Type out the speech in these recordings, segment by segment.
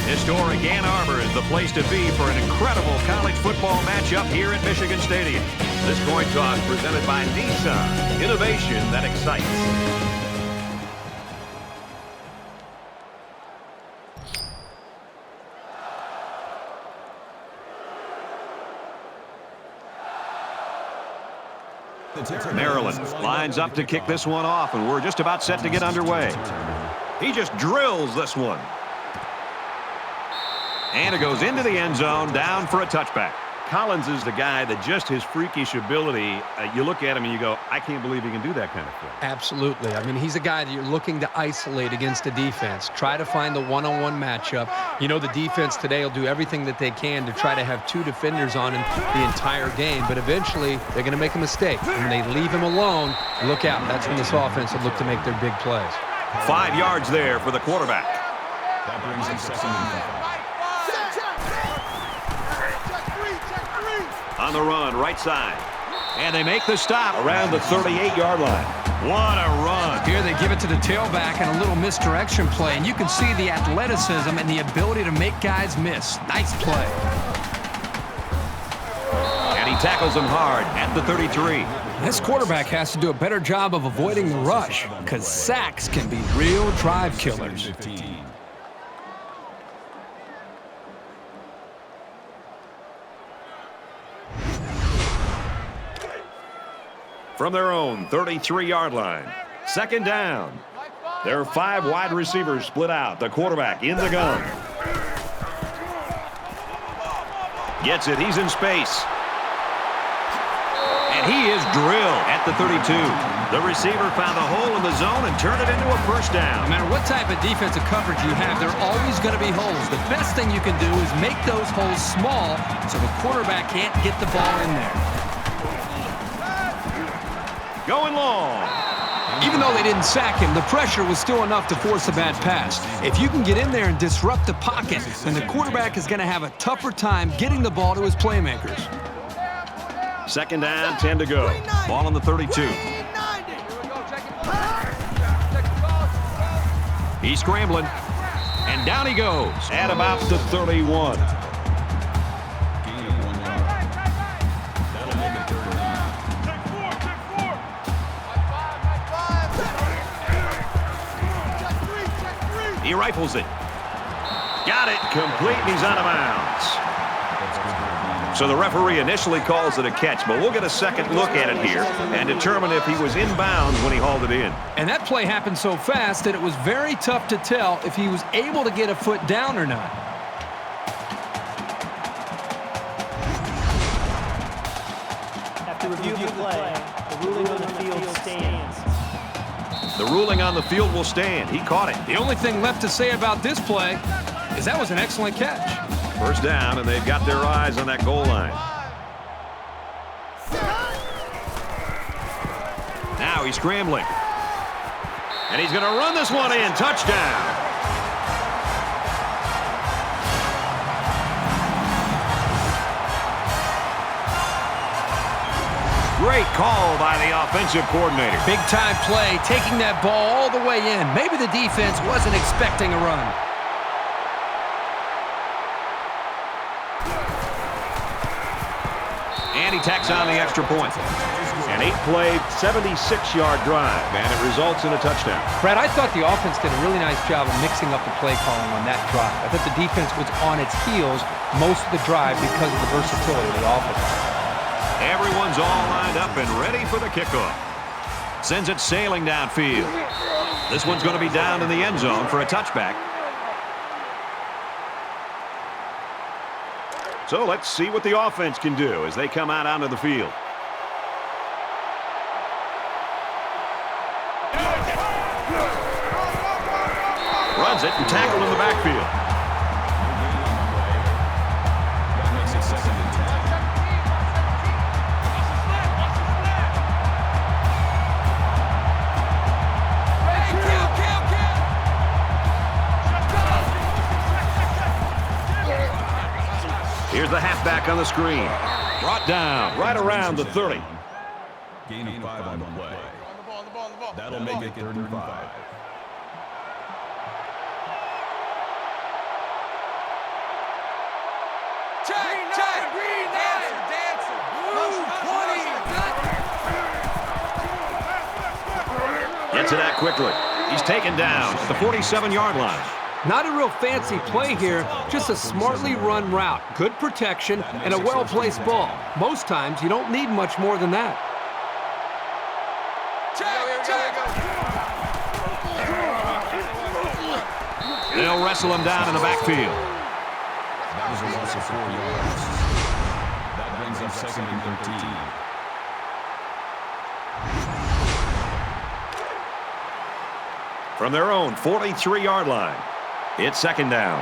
Historic Ann Arbor is the place to be for an incredible college football matchup here at Michigan Stadium. This coin toss presented by Nissan. Innovation that excites. Maryland lines up to kick this one off, and we're just about set to get underway. He just drills this one. And it goes into the end zone, down for a touchback. Collins is the guy that just his freakish ability, you look at him and you go, I can't believe he can do that kind of thing. Absolutely. I mean, he's a guy that you're looking to isolate against a defense. Try to find the one-on-one matchup. You know, the defense today will do everything that they can to try to have two defenders on him the entire game, but eventually they're going to make a mistake. When they leave him alone, look out. That's when this offense will look to make their big plays. 5 yards there for the quarterback. That brings him 2nd and 5. On the run, right side. And they make the stop around the 38-yard line. What a run. Here they give it to the tailback and a little misdirection play, and you can see the athleticism and the ability to make guys miss. Nice play. And he tackles him hard at the 33. This quarterback has to do a better job of avoiding the rush, because sacks can be real drive killers. From their own 33-yard line. 2nd down. There are 5 wide receivers split out. The quarterback in the gun. Gets it. He's in space. And he is drilled at the 32. The receiver found a hole in the zone and turned it into a first down. No matter what type of defensive coverage you have, there are always going to be holes. The best thing you can do is make those holes small so the quarterback can't get the ball in there. Going long. Even though they didn't sack him, the pressure was still enough to force a bad pass. If you can get in there and disrupt the pocket, then the quarterback is going to have a tougher time getting the ball to his playmakers. 2nd down, 10 to go. Ball on the 32. He's scrambling. And down he goes at about the 31. He rifles it. Got it. Complete, and he's out of bounds. So the referee initially calls it a catch, but we'll get a second look at it here and determine if he was in bounds when he hauled it in. And that play happened so fast that it was very tough to tell if he was able to get a foot down or not. After review of the play, the ruling on the field stands. The ruling on the field will stand. He caught it. The only thing left to say about this play is that was an excellent catch. First down, and they've got their eyes on that goal line. Now he's scrambling. And he's going to run this one in. Touchdown. Great call by the offensive coordinator. Big time play, taking that ball all the way in. Maybe the defense wasn't expecting a run. And he tacks on the extra point. An 8-play, 76-yard drive, and it results in a touchdown. Brad, I thought the offense did a really nice job of mixing up the play calling on that drive. I thought the defense was on its heels most of the drive because of the versatility of the offense. Everyone's all lined up and ready for the kickoff. Sends it sailing downfield. This one's going to be down in the end zone for a touchback. So let's see what the offense can do as they come out onto the field. Runs it and tackled in the backfield. Here's the halfback on the screen. Brought down right around the 30. Gain of 5 on the play. That'll make it 3rd and 5. Gets it out quickly. He's taken down at the 47-yard line. Not a real fancy play here, just a smartly run route. Good protection and a well-placed ball. Most times, you don't need much more than that. They'll wrestle him down in the backfield. That was a loss of 4 yards. That brings up 2nd and 13. From their own 43-yard line, it's 2nd down.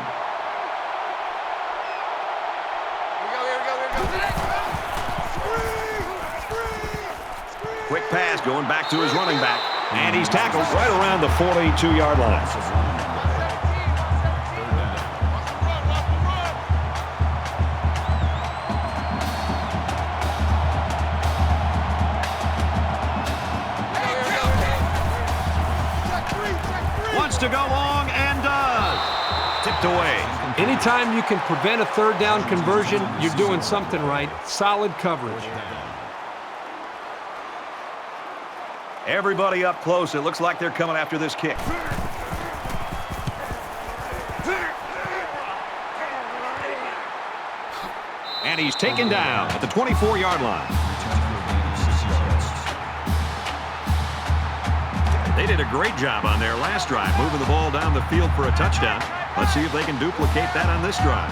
Quick pass going back to his running back. And he's tackled right around the 42-yard line. Wants to go long and does. Tipped away. Anytime you can prevent a 3rd down conversion, you're doing something right. Solid coverage. Everybody up close. It looks like they're coming after this kick. And he's taken down at the 24-yard line. They did a great job on their last drive, moving the ball down the field for a touchdown. Let's see if they can duplicate that on this drive.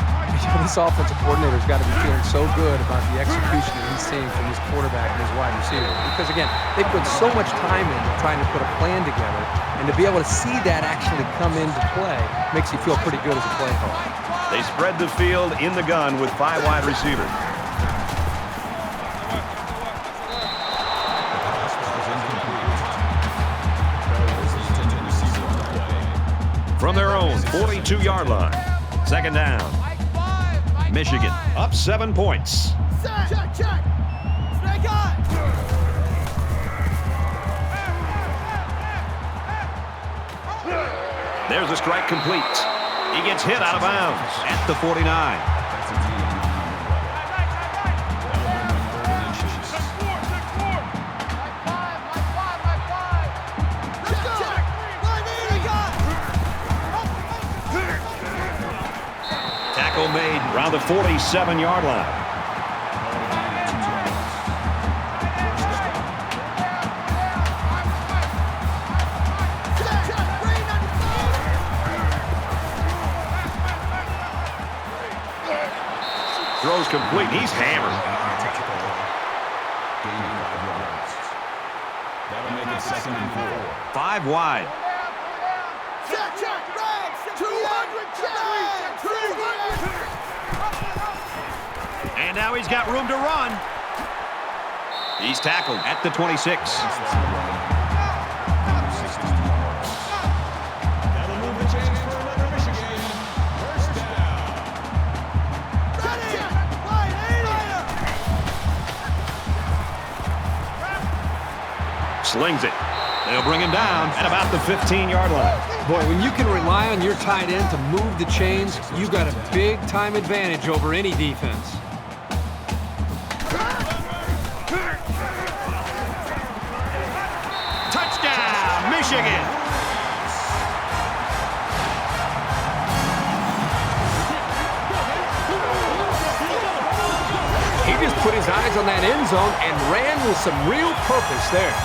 This offensive coordinator's got to be feeling so good about the execution that he's seeing from his quarterback and his wide receiver. Because, again, they put so much time into trying to put a plan together, and to be able to see that actually come into play makes you feel pretty good as a play caller. They spread the field in the gun with 5 wide receivers. From their own 42-yard line, 2nd down. Michigan up 7 points. Check. Snake eye. There's a strike complete. He gets hit out of bounds at the 49. Tackle made around the 47-yard line. Throws complete. He's hammered. That'll make it 2nd and 4. 5 wide. Check. 200. And now he's got room to run. He's tackled at the 26. That'll move the chains for another Michigan. First down. Slings it. They'll bring him down at about the 15-yard line. Boy, when you can rely on your tight end to move the chains, you've got a big-time advantage over any defense. Touchdown, Michigan! He just put his eyes on that end zone and ran with some real purpose there.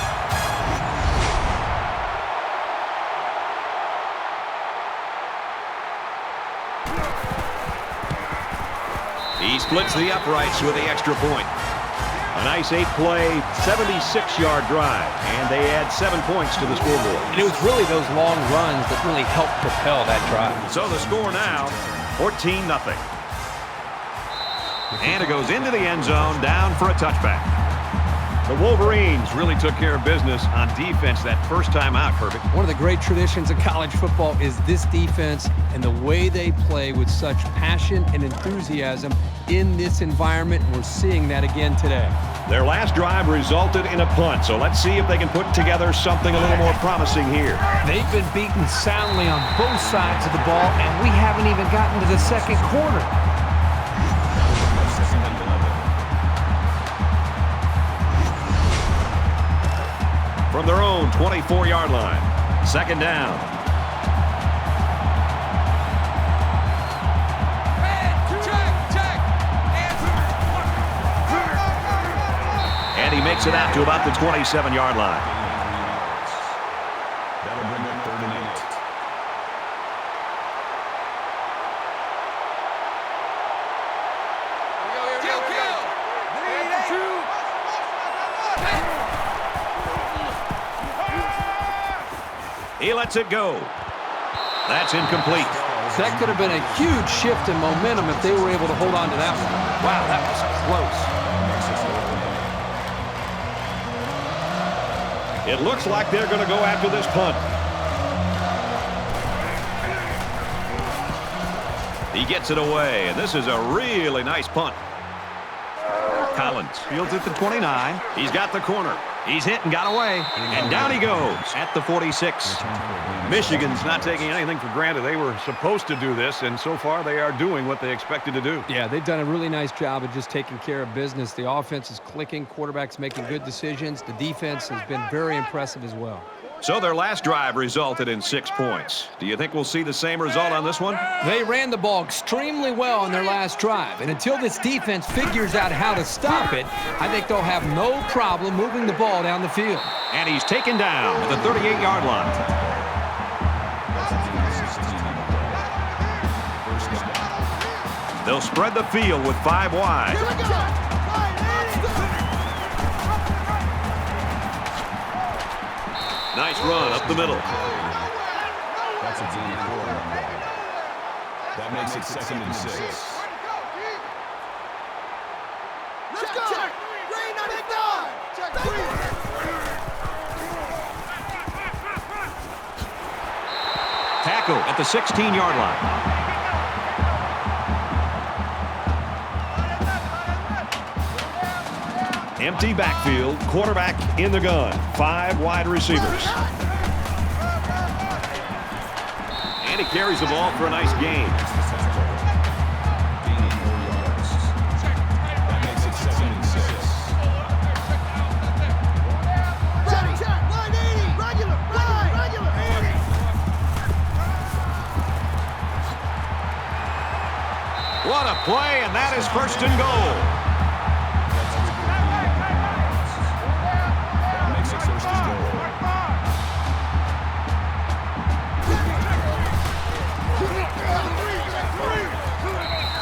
He splits the uprights with the extra point. A nice 8-play, 76-yard drive, and they add 7 points to the scoreboard. And it was really those long runs that really helped propel that drive. So the score now, 14-0. And it goes into the end zone, down for a touchback. The Wolverines really took care of business on defense that first time out, Kirby. One of the great traditions of college football is this defense and the way they play with such passion and enthusiasm in this environment. We're seeing that again today. Their last drive resulted in a punt, so let's see if they can put together something a little more promising here. They've been beaten soundly on both sides of the ball, and we haven't even gotten to the second quarter. from their own 24-yard line. Second down. And he makes it out to about the 27-yard line. That'll bring up 3rd and 8. He lets it go. That's incomplete. That could have been a huge shift in momentum if they were able to hold on to that one. Wow, that was close. It looks like they're going to go after this punt. He gets it away, and this is a really nice punt. Collins fields at the 29. He's got the corner. He's hit and got away, and down he goes at the 46. Michigan's not taking anything for granted. They were supposed to do this, and so far they are doing what they expected to do. Yeah, they've done a really nice job of just taking care of business. The offense is clicking, quarterback's making good decisions. The defense has been very impressive as well. So their last drive resulted in 6 points. Do you think we'll see the same result on this one? They ran the ball extremely well on their last drive, and until this defense figures out how to stop it, I think they'll have no problem moving the ball down the field. And he's taken down at the 38-yard line. They'll spread the field with 5 wide. Nice run up the middle. That's a gain of 4. That makes it 2nd and 6. Let's go. Green on the dog. Check 3. Tackle at the 16-yard line. Empty backfield, quarterback in the gun. 5 wide receivers. And he carries the ball for a nice gain. Gain of 4 yards. That makes it 2nd and 6. Check. 180. Regular. Regular. What a play, and that is 1st and goal.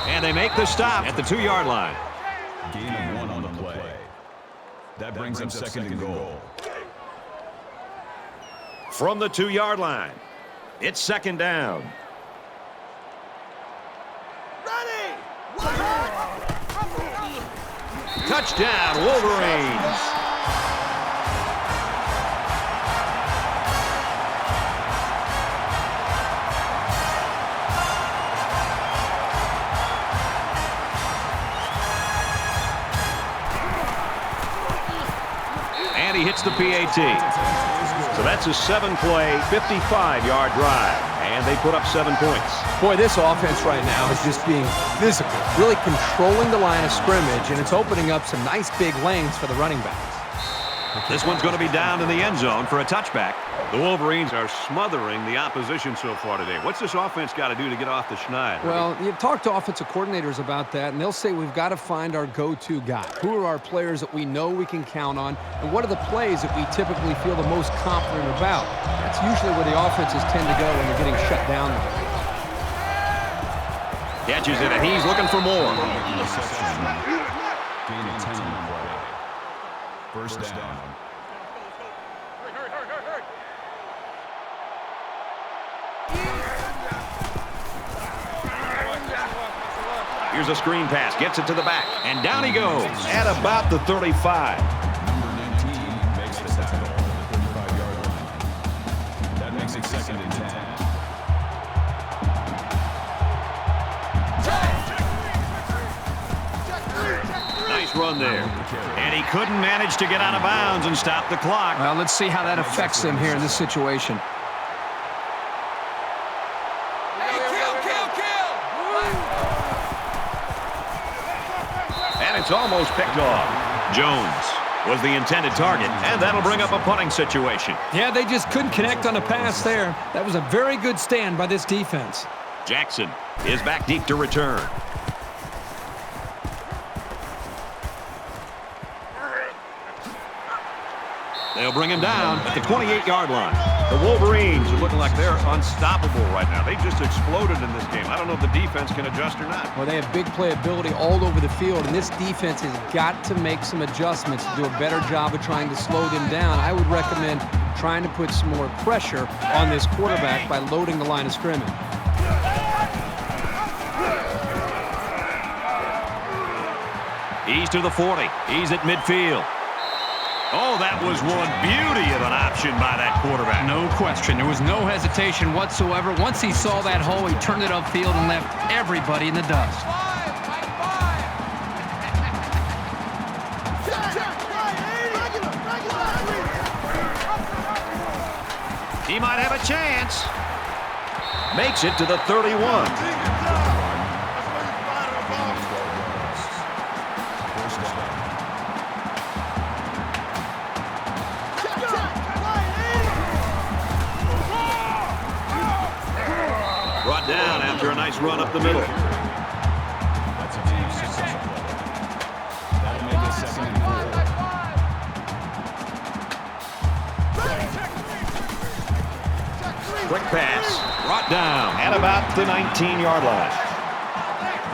And they make the stop at the 2-yard line. Gain of 1 on the play. That brings up 2nd and goal. From the 2-yard line, it's 2nd down. Ready. Touchdown, Wolverines. And he hits the PAT. So that's a 7-play, 55-yard drive. And they put up 7 points. Boy, this offense right now is just being physical, really controlling the line of scrimmage, and it's opening up some nice big lanes for the running backs. This one's going to be down in the end zone for a touchback. The Wolverines are smothering the opposition so far today. What's this offense got to do to get off the schneid? Well, you talk to offensive coordinators about that, and they'll say we've got to find our go-to guy. Who are our players that we know we can count on, and what are the plays that we typically feel the most confident about? That's usually where the offenses tend to go when they're getting shut down. Catches it, and he's looking for more. Gain of 10 on the play. 1st down. Here's a screen pass, gets it to the back, and down he goes at about the 35. Number 19 makes the tackle at the 35-yard line. That makes it 2nd and 10. Nice run there. And he couldn't manage to get out of bounds and stop the clock. Well, let's see how that affects them here in this situation. And it's almost picked off. Jones was the intended target, and that'll bring up a punting situation. Yeah, they just couldn't connect on a pass there. That was a very good stand by this defense. Jackson is back deep to return. They'll bring him down at the 28-yard line. The Wolverines are looking like they're unstoppable right now. They just exploded in this game. I don't know if the defense can adjust or not. Well, they have big playability all over the field, and this defense has got to make some adjustments to do a better job of trying to slow them down. I would recommend trying to put some more pressure on this quarterback by loading the line of scrimmage. He's to the 40. He's at midfield. Oh, that was one beauty of an option by that quarterback. No question. There was no hesitation whatsoever. Once he saw that hole, he turned it upfield and left everybody in the dust. He might have a chance. Makes it to the 31. Brought down after a nice run up the middle. That's a team successful. That'll make it 2nd and 4. Quick pass. Brought down at about the 19-yard line.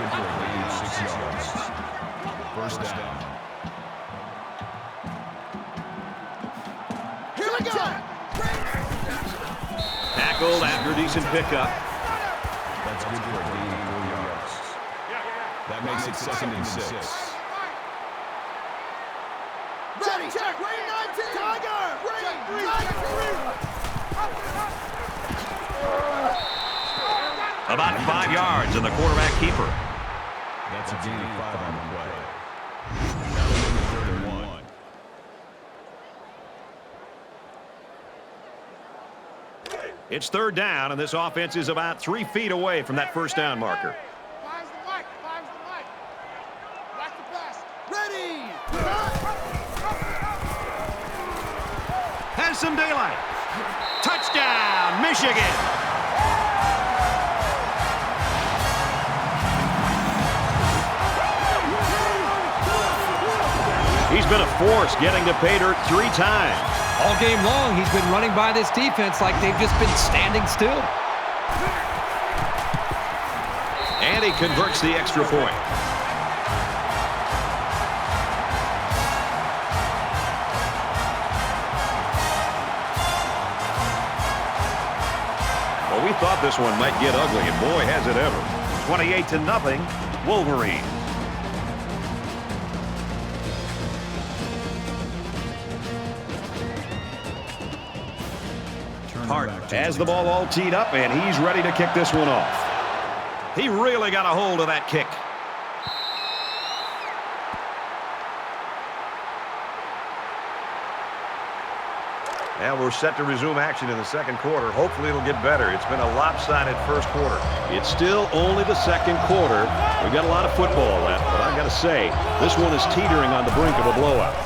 Good for a gain of 6 yards. First down. Here we go. Tackled after a decent pickup. That's good for a gain of 4 yards. That makes it 2nd and 6. Ready. Check. Green 19. Tiger. Green 19. About 5 yards and the quarterback keeper. That's a gain of 5 on the play. That'll make it 3rd and 1. It's 3rd down, and this offense is about 3 feet away from that first down marker. Finds the mic. Watch the pass. Ready. Has some daylight. Touchdown, Michigan. He's been a force getting to pay dirt 3 times. All game long, he's been running by this defense like they've just been standing still. And he converts the extra point. Well, we thought this one might get ugly, and boy, has it ever. 28-0, Wolverines. Hart has the ball all teed up, and he's ready to kick this one off. He really got a hold of that kick. And we're set to resume action in the 2nd quarter. Hopefully it'll get better. It's been a lopsided 1st quarter. It's still only the 2nd quarter. We've got a lot of football left, but I've got to say, this one is teetering on the brink of a blowout.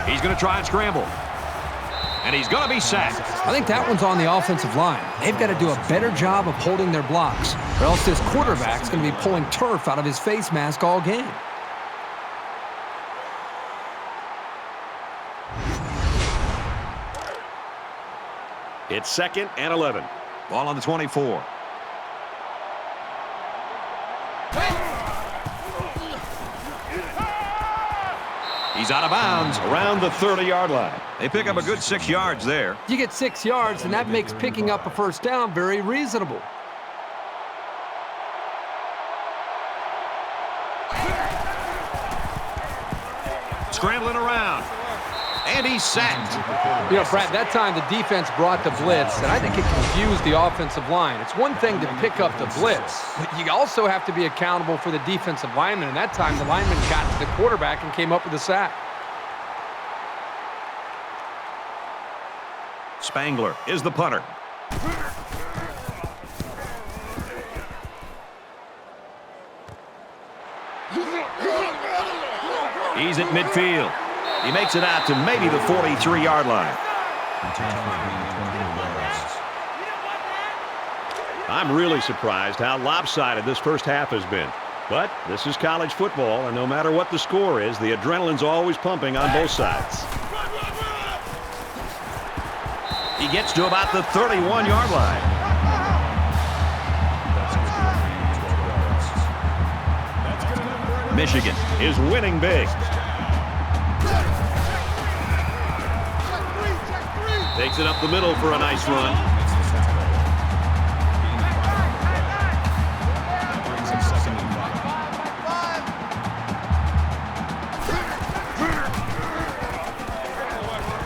He's going to try and scramble. And he's going to be sacked. I think that one's on the offensive line. They've got to do a better job of holding their blocks, or else this quarterback's going to be pulling turf out of his face mask all game. It's 2nd and 11. Ball on the 24. He's out of bounds around the 30-yard line. They pick up a good 6 yards there. You get 6 yards, and that makes picking up a first down very reasonable. Scrambling around. And he's sacked. You know, Brad, that time the defense brought the blitz, and I think it confused the offensive line. It's one thing to pick up the blitz, but you also have to be accountable for the defensive lineman, and that time the lineman got to the quarterback and came up with a sack. Spangler is the punter. He's at midfield. He makes it out to maybe the 43-yard line. I'm really surprised how lopsided this first half has been. But this is college football, and no matter what the score is, the adrenaline's always pumping on both sides. He gets to about the 31-yard line. Michigan is winning big. Takes it up the middle for a nice run.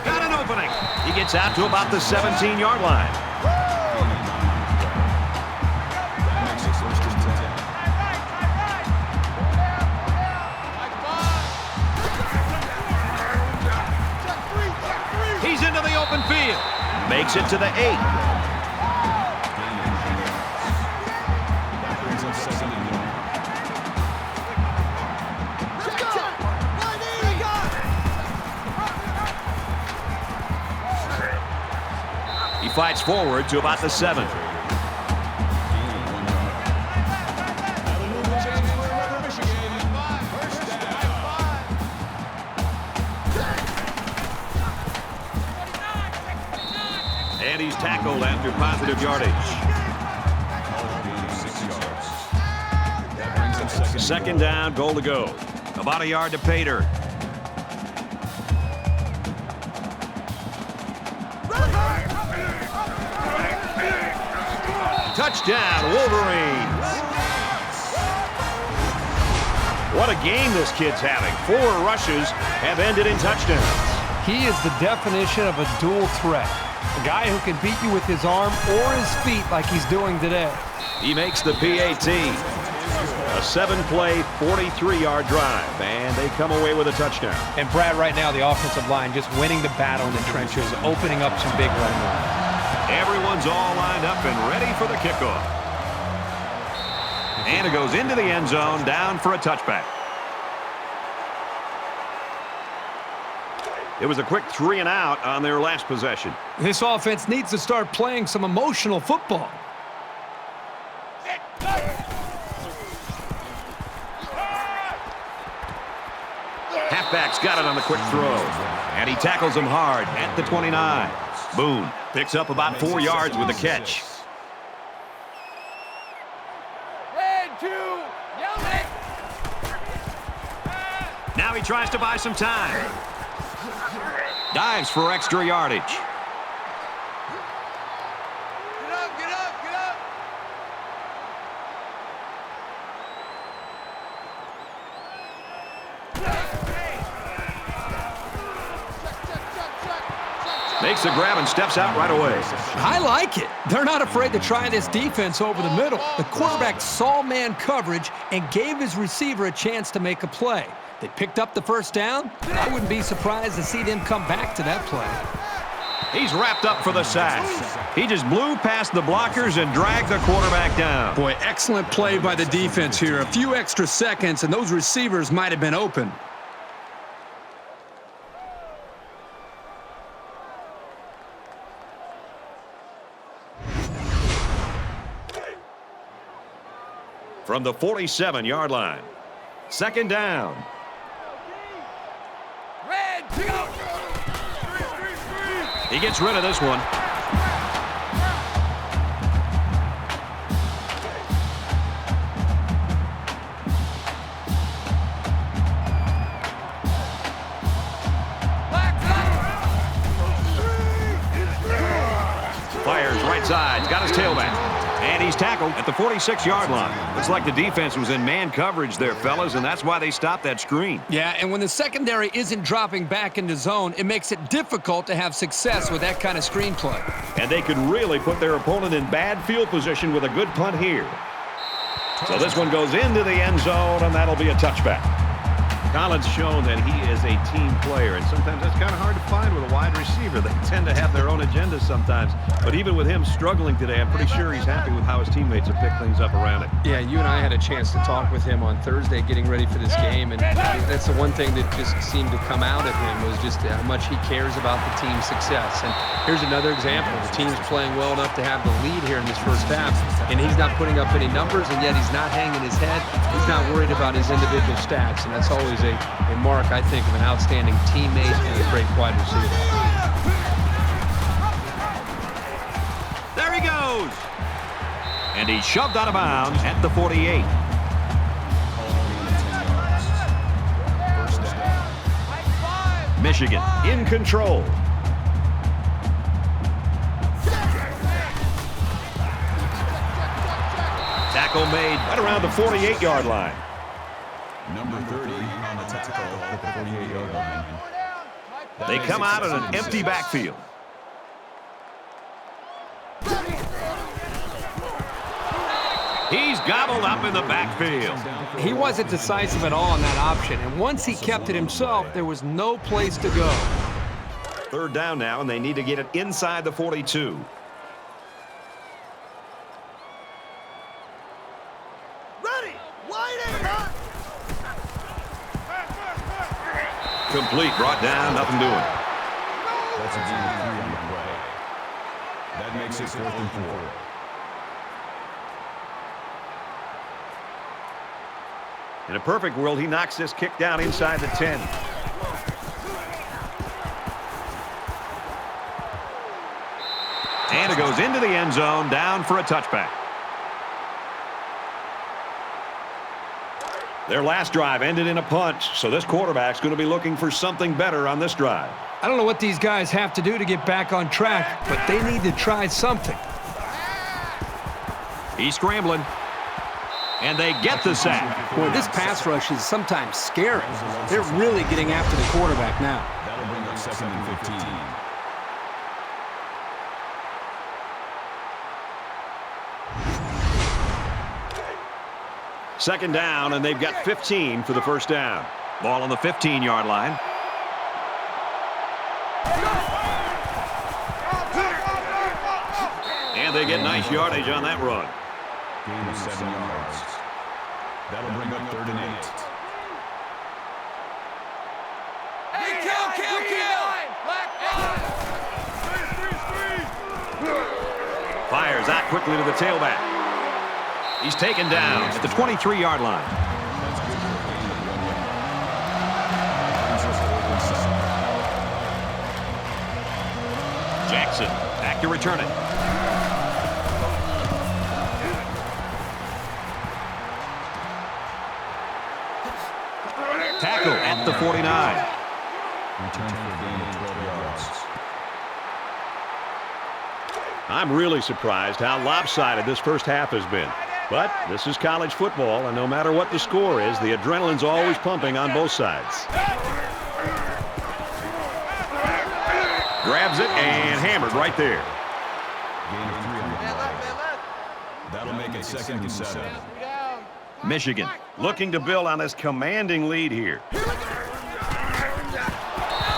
Got an opening. He gets out to about the 17-yard line. He's into the open field. Makes it to the 8. He fights forward to about the 7. And he's tackled after positive yardage. 2nd down, goal to go. About a yard to Pater. Touchdown, Wolverines. What a game this kid's having. 4 rushes have ended in touchdowns. He is the definition of a dual threat. A guy who can beat you with his arm or his feet like he's doing today. He makes the PAT. A 7-play, 43-yard drive, and they come away with a touchdown. And Brad, right now, the offensive line just winning the battle in the trenches, opening up some big run runs. Everyone's all lined up and ready for the kickoff. And it goes into the end zone, down for a touchback. It was a quick 3 and out on their last possession. This offense needs to start playing some emotional football. Halfback's got it on the quick throw. And he tackles him hard at the 29. Boone picks up about 4 yards with the catch. Now he tries to buy some time. Dives for extra yardage. Get up, get up, get up. Makes the grab and steps out right away. I like it. They're not afraid to try this defense over the middle. The quarterback saw man coverage and gave his receiver a chance to make a play. They picked up the first down. I wouldn't be surprised to see them come back to that play. He's wrapped up for the sack. He just blew past the blockers and dragged the quarterback down. Boy, excellent play by the defense here. A few extra seconds, and those receivers might have been open. From the 47-yard line. 2nd down. He gets rid of this one. Fires right side. He's got his tailback. And he's tackled at the 46-yard line. Looks like the defense was in man coverage there, fellas, and that's why they stopped that screen. Yeah, and when the secondary isn't dropping back into zone, it makes it difficult to have success with that kind of screen play. And they could really put their opponent in bad field position with a good punt here. So this one goes into the end zone, and that'll be a touchback. Collins shown that he is a team player, and sometimes that's kind of hard to find with a wide receiver. They tend to have their own agendas sometimes. But even with him struggling today, I'm pretty sure he's happy with how his teammates have picked things up around it. Yeah, you and I had a chance to talk with him on Thursday getting ready for this game, and that's the one thing that just seemed to come out of him was just how much he cares about the team's success. And here's another example. The team's playing well enough to have the lead here in this first half, and he's not putting up any numbers, and yet he's not hanging his head. He's not worried about his individual stats, and that's always a mark, I think, of an outstanding teammate and a great wide receiver. There he goes. And he's shoved out of bounds at the 48. Michigan in control. Tackle made right around the 48-yard line. Number 30 on the tackle at the 48-yard line. They come out in an empty backfield. He's gobbled up in the backfield. He wasn't decisive at all on that option, and once he kept it himself, there was no place to go. Third down now, and they need to get it inside the 42. Ready. Wide eight. Complete, brought down, nothing doing. That's a gain of 3 on the play. That makes it 4th and 4. In a perfect world, he knocks this kick down inside the 10. And it goes into the end zone, down for a touchback. Their last drive ended in a punt, so this quarterback's going to be looking for something better on this drive. I don't know what these guys have to do to get back on track, but they need to try something. He's scrambling. And they get the sack. Boy, this pass rush is sometimes scary. They're really getting after the quarterback now. That'll bring up 2nd and 15. Second down, and they've got 15 for the first down. Ball on the 15-yard line. And they get nice yardage on that run. Gain of 7 yards. That'll bring up 3rd and 8. Fires out quickly to the tailback. He's taken down at the 23-yard line. That's good for a gain of 1 yard. Brings us 4th and 7. Jackson back to return it. Tackle at the 49. Return for a gain of 12 yards. I'm really surprised how lopsided this first half has been. But this is college football, and no matter what the score is, the adrenaline's always pumping on both sides. Grabs it and hammered right there. Gain of 3 on the play. That'll make it 2nd and 7. Michigan looking to build on this commanding lead here.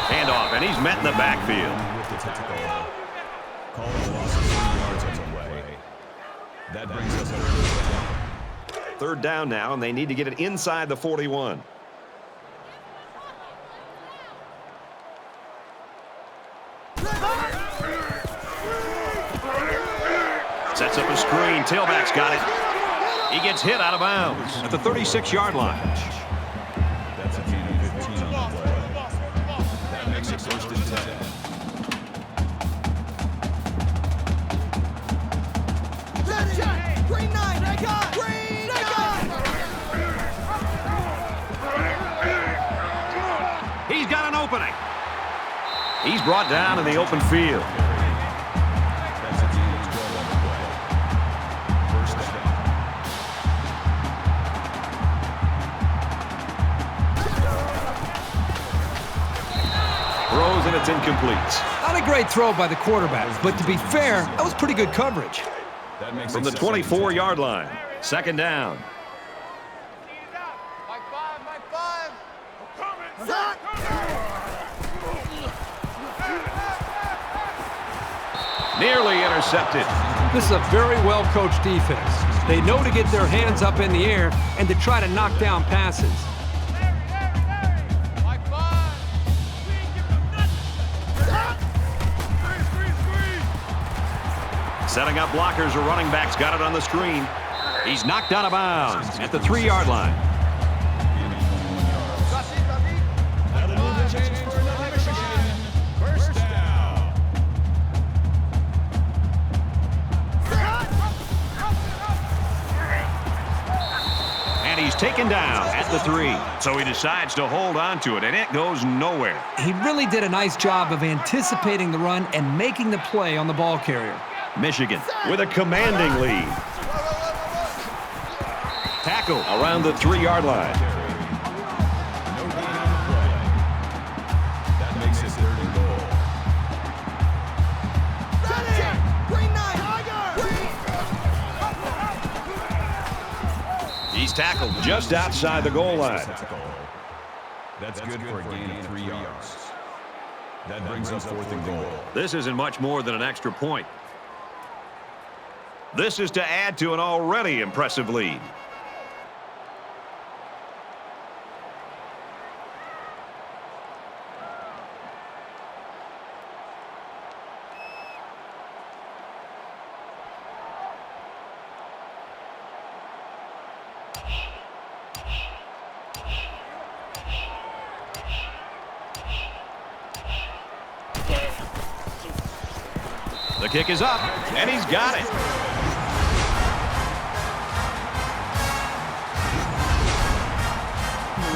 Handoff, and he's met in the backfield. With the tackle. Call it a loss of 3 yards on the way. That brings us over. Third down now, and they need to get it inside the 41. Sets up a screen. Tailback's got it. He gets hit out of bounds at the 36-yard line. That's a gain of 15 on the play. That makes it 1st and 10. Green 9. Green 9. He's got an opening. He's brought down in the open field. That's a gain of 12 on the play. 1st down. Throws, and it's incomplete. Not a great throw by the quarterback, but to be fair, that was pretty good coverage. That makes From it the 2nd and 10. 24-yard line. Second down. Nearly intercepted. This is a very well-coached defense. They know to get their hands up in the air and to try to knock down passes. Setting up blockers, or running backs got it on the screen. He's knocked out of bounds at the 3-yard line. First down. And he's taken down at the 3. So he decides to hold on to it, and it goes nowhere. He really did a nice job of anticipating the run and making the play on the ball carrier. Michigan with a commanding lead. Tackle around the 3-yard line. No gain on the play. That makes it 3rd and goal. He's tackled just outside the goal line. That's good for a gain of 3 yards. That brings up 4th and goal. This isn't much more than an extra point. This is to add to an already impressive lead. The kick is up, and he's got it.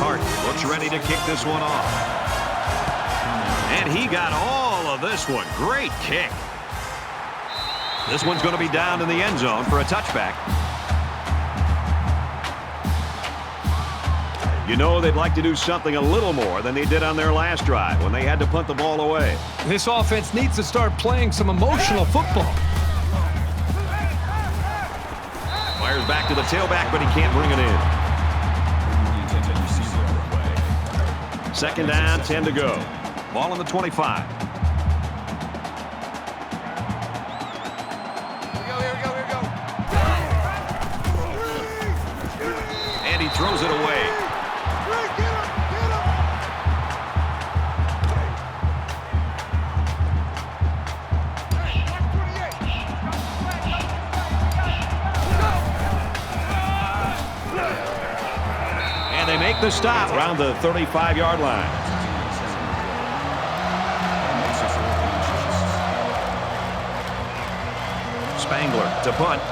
Hart looks ready to kick this one off. And he got all of this one. Great kick. This one's going to be down in the end zone for a touchback. You know they'd like to do something a little more than they did on their last drive when they had to punt the ball away. This offense needs to start playing some emotional football. Fires back to the tailback, but he can't bring it in. 2nd down, 10 to go. Ball on the 25. Here we go. And he throws it away. And they make the stop around the 35-yard line. Spangler to punt.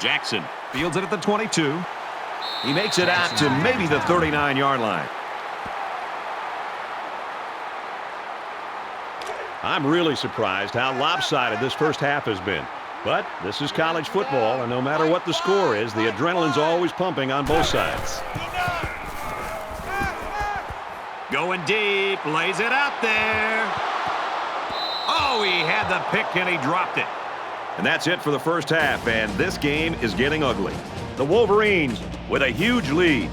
Jackson fields it at the 22. He makes it out to maybe the 39-yard line. I'm really surprised how lopsided this first half has been. But this is college football, and no matter what the score is, the adrenaline's always pumping on both sides. Going deep, lays it out there. Oh, he had the pick and he dropped it. And that's it for the first half, and this game is getting ugly. The Wolverines with a huge lead.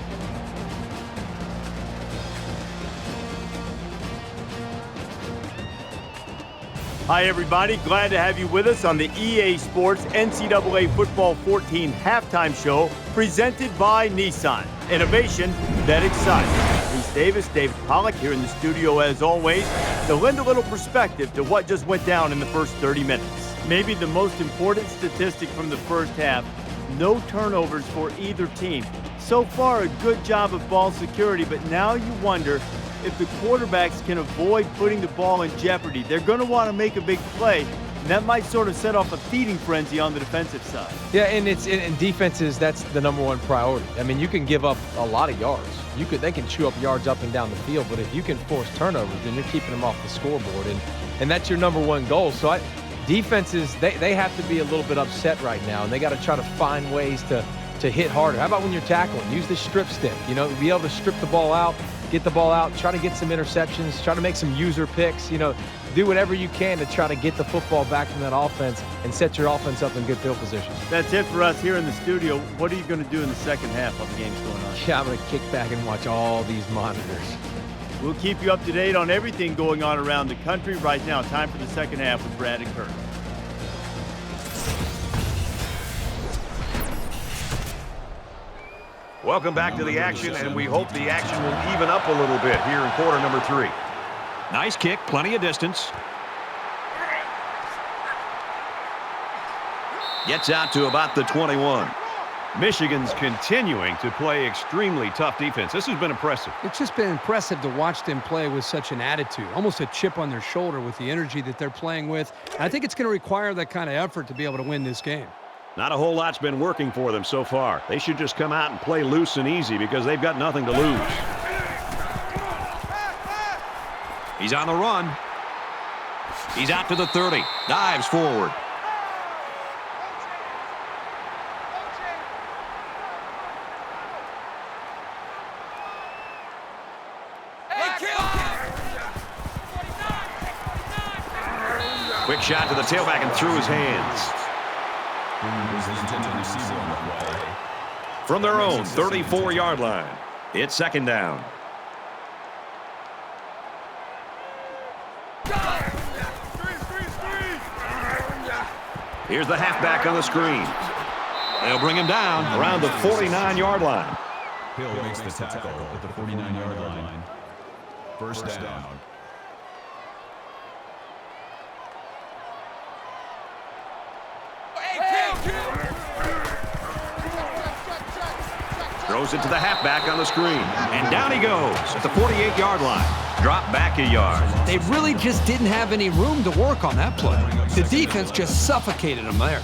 Hi, everybody. Glad to have you with us on the EA Sports NCAA Football 14 halftime show presented by Nissan. Innovation that excites. Reese Davis, David Pollack here in the studio as always to lend a little perspective to what just went down in the first 30 minutes. Maybe the most important statistic from the first half, no turnovers for either team. So far, a good job of ball security, but now you wonder if the quarterbacks can avoid putting the ball in jeopardy. They're going to want to make a big play, and that might sort of set off a feeding frenzy on the defensive side. Yeah, and in defenses, that's the #1 priority. I mean, you can give up a lot of yards. They can chew up yards up and down the field, but if you can force turnovers, then you're keeping them off the scoreboard, and that's your #1 goal. So defenses, they have to be a little bit upset right now, and they got to try to find ways to hit harder. How about when you're tackling? Use the strip stick. You know, be able to strip the ball out, get the ball out, try to get some interceptions, try to make some user picks. You know, do whatever you can to try to get the football back from that offense and set your offense up in good field position. That's it for us here in the studio. What are you going to do in the second half while the game's going on? Yeah, I'm going to kick back and watch all these monitors. We'll keep you up to date on everything going on around the country. Right now, time for the second half with Brad and Kurt. Welcome back to the action, and we hope the action will even up a little bit here in quarter number 3. Nice kick, plenty of distance. Gets out to about the 21. Michigan's continuing to play extremely tough defense. This has been impressive. It's just been impressive to watch them play with such an attitude, almost a chip on their shoulder with the energy that they're playing with. And I think it's going to require that kind of effort to be able to win this game. Not a whole lot's been working for them so far. They should just come out and play loose and easy because they've got nothing to lose. He's on the run. He's out to the 30. Dives forward. Quick shot to the tailback and through his hands. From their own 34-yard line, it's second down. Here's the halfback on the screen. They'll bring him down around the 49-yard line. Hill makes the tackle at the 49-yard line. First down. Throws it to the halfback on the screen. And down he goes at the 48-yard line. Drop back a yard. They really just didn't have any room to work on that play. The defense just suffocated them there.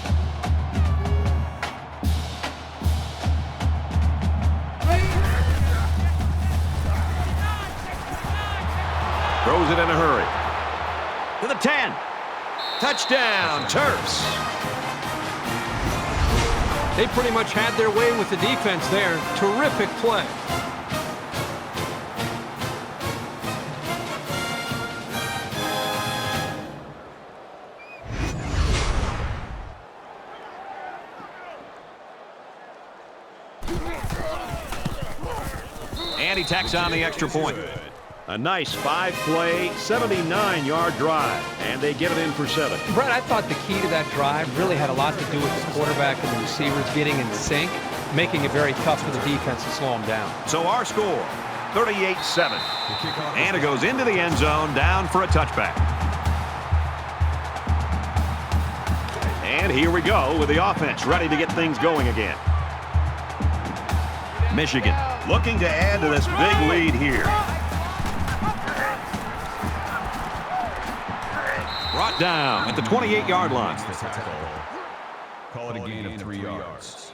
Throws it in a hurry. To the 10. Touchdown, Terps. They pretty much had their way with the defense there. Terrific play. And he tacks on the extra point. A nice 5-play, 79-yard drive, and they get it in for 7. Brett, I thought the key to that drive really had a lot to do with the quarterback and the receivers getting in sync, making it very tough for the defense to slow them down. So our score, 38-7. And it goes into the end zone, down for a touchback. And here we go with the offense ready to get things going again. Michigan looking to add to this big lead here. Brought down at the 28-yard line. Call it a gain of 3 yards.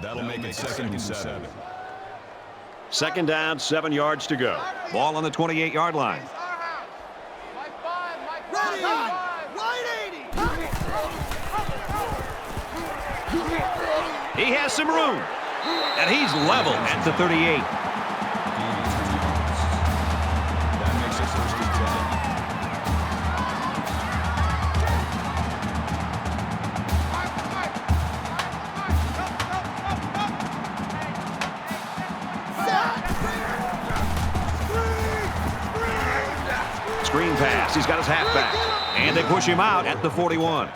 That'll make it second and 7. Second down, 7 yards to go. Ball on the 28-yard line. Ready! Right 80! He has some room. And he's level at the 38. That makes it first and 10. Screen pass. He's got his halfback. And they push him out at the 41.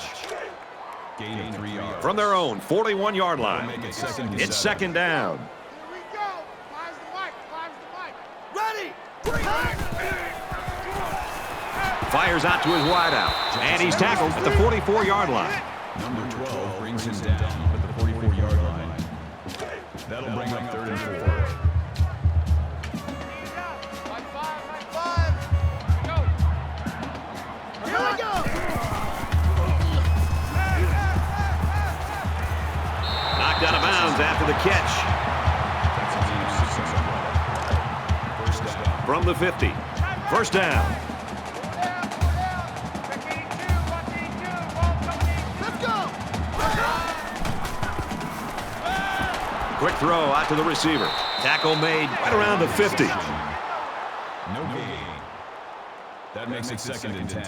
Gain 3 yards. From their own 41-yard line. Make it second and It's 7. second down. Here we go! Climbs the mic! Ready! Fires out to his wideout. And he's tackled at the 44-yard line. Number 12 brings him down at the 44-yard line. That'll bring up 3rd and 4. Here we go! Throws after the catch. That's a gain of 6 on the play. First down. From the 50. First down. Let's go. Quick throw out to the receiver. Tackle made right around the 50. No gain. That makes it second and 10.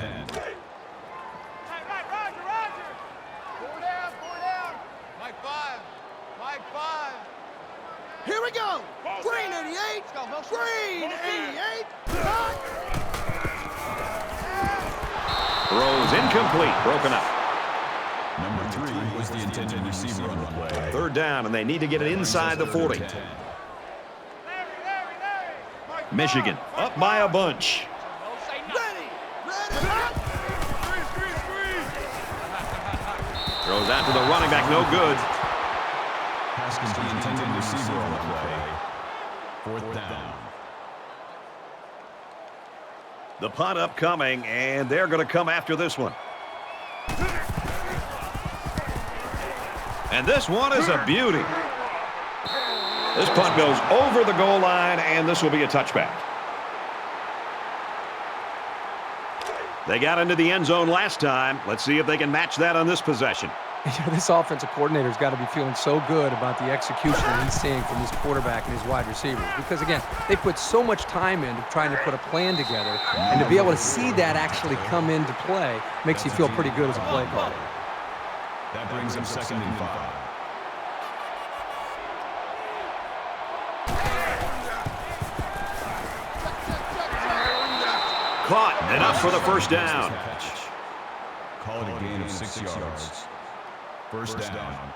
Here we go. Green 88. Green 88. Throws incomplete. Broken up. Number 3 was the intended receiver on the play. Third down, and they need to get it inside the 40. Michigan up by a bunch. Ready. Throws out to the running back. No good. Haskins the intended receiver on the play. Fourth down. The punt upcoming, and they're going to come after this one. And this one is a beauty. This punt goes over the goal line, and this will be a touchback. They got into the end zone last time. Let's see if they can match that on this possession. This offensive coordinator's got to be feeling so good about the execution that he's seeing from his quarterback and his wide receivers. Because, again, they put so much time into trying to put a plan together, and to be able to see that actually come into play makes you feel pretty good as a play caller. That brings him second and 5. Caught, enough for the first down. Call it a gain of 6 yards. First down.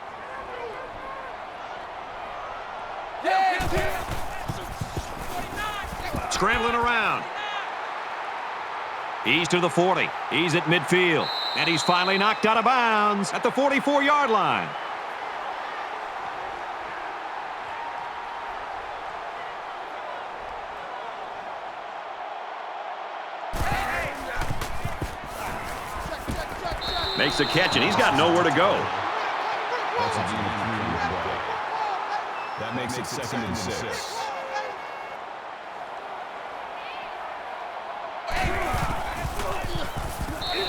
Scrambling around. He's to the 40. He's at midfield. And he's finally knocked out of bounds at the 44-yard line. Makes the catch, and he's got nowhere to go. That's a gain of 3 on the play. That makes it second and 6.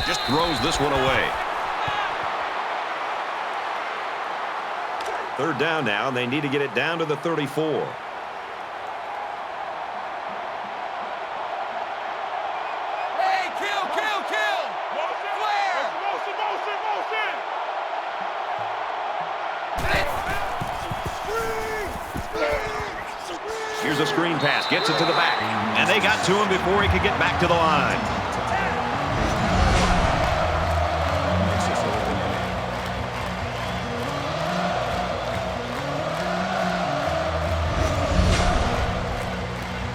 Just throws this one away. Third down now, and they need to get it down to the 34. Here's a screen pass, gets it to the back, and they got to him before he could get back to the line.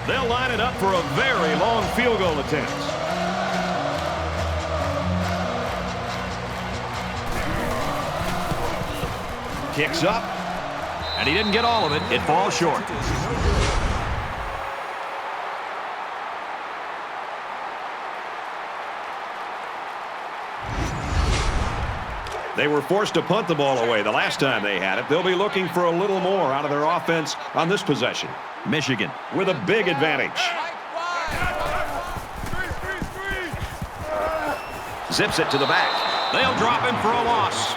They'll line it up for a very long field goal attempt. Kicks up, and he didn't get all of it. It falls short. They were forced to punt the ball away the last time they had it. They'll be looking for a little more out of their offense on this possession. Michigan with a big advantage. Zips it to the back. They'll drop him for a loss.